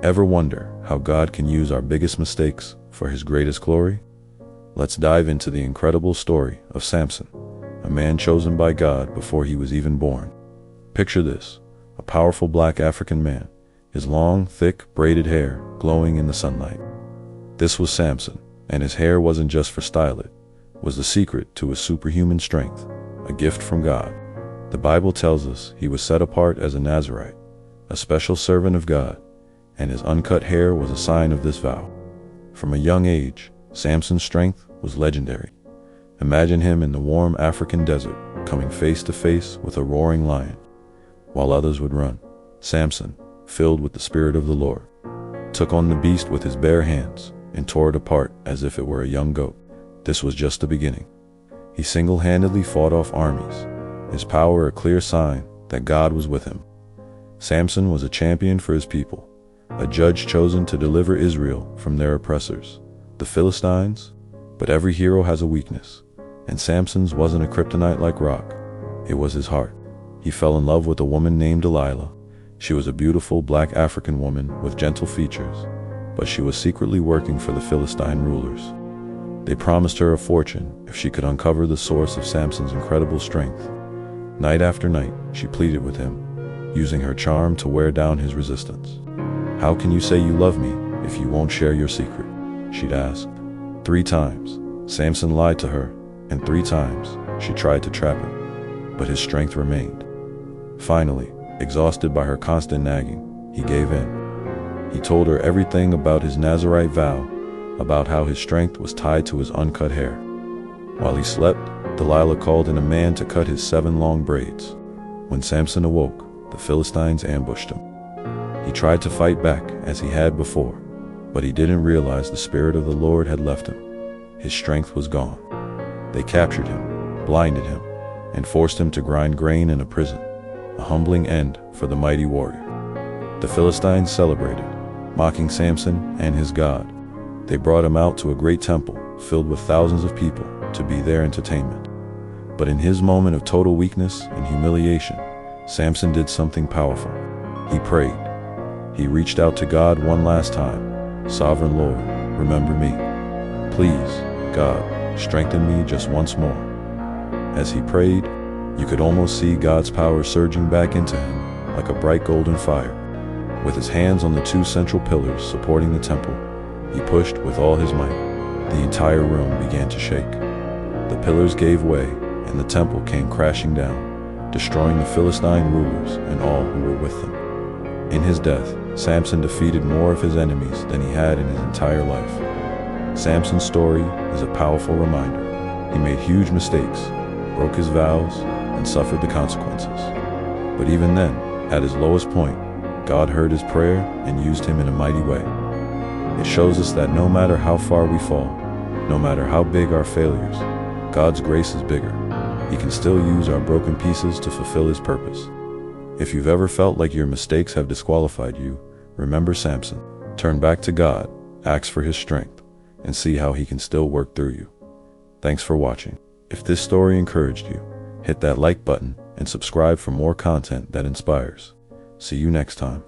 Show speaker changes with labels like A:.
A: Ever wonder how God can use our biggest mistakes for His greatest glory? Let's dive into the incredible story of Samson, a man chosen by God before he was even born. Picture this, a powerful black African man, his long, thick, braided hair glowing in the sunlight. This was Samson, and his hair wasn't just for style, it was the secret to his superhuman strength, a gift from God. The Bible tells us he was set apart as a Nazirite, a special servant of God, and his uncut hair was a sign of this vow. From a young age, Samson's strength was legendary. Imagine him in the warm African desert, coming face to face with a roaring lion. While others would run, Samson, filled with the Spirit of the Lord, took on the beast with his bare hands and tore it apart as if it were a young goat. This was just the beginning. He single-handedly fought off armies, his power a clear sign that God was with him. Samson was a champion for his people, a judge chosen to deliver Israel from their oppressors, the Philistines. But every hero has a weakness, and Samson's wasn't a kryptonite like rock. It was his heart. He fell in love with a woman named Delilah. She was a beautiful black African woman with gentle features, but she was secretly working for the Philistine rulers. They promised her a fortune if she could uncover the source of Samson's incredible strength. Night after night, she pleaded with him, using her charm to wear down his resistance. "How can you say you love me if you won't share your secret?" she'd asked. 3 times, Samson lied to her, and 3 times, she tried to trap him, but his strength remained. Finally, exhausted by her constant nagging, he gave in. He told her everything about his Nazirite vow, about how his strength was tied to his uncut hair. While he slept, Delilah called in a man to cut his 7 long braids. When Samson awoke, the Philistines ambushed him. He tried to fight back as he had before, but he didn't realize the Spirit of the Lord had left him. His strength was gone. They captured him, blinded him, and forced him to grind grain in a prison, a humbling end for the mighty warrior. The Philistines celebrated, mocking Samson and his God. They brought him out to a great temple filled with thousands of people to be their entertainment. But in his moment of total weakness and humiliation, Samson did something powerful. He prayed. He reached out to God one last time. "Sovereign Lord, remember me. Please, God, strengthen me just once more." As he prayed, you could almost see God's power surging back into him like a bright golden fire. With his hands on the 2 central pillars supporting the temple, he pushed with all his might. The entire room began to shake. The pillars gave way, and the temple came crashing down, destroying the Philistine rulers and all who were with them. In his death, Samson defeated more of his enemies than he had in his entire life. Samson's story is a powerful reminder. He made huge mistakes, broke his vows, and suffered the consequences. But even then, at his lowest point, God heard his prayer and used him in a mighty way. It shows us that no matter how far we fall, no matter how big our failures, God's grace is bigger. He can still use our broken pieces to fulfill His purpose. If you've ever felt like your mistakes have disqualified you, remember Samson. Turn back to God, ask for His strength, and see how He can still work through you. Thanks for watching. If this story encouraged you, hit that like button and subscribe for more content that inspires. See you next time.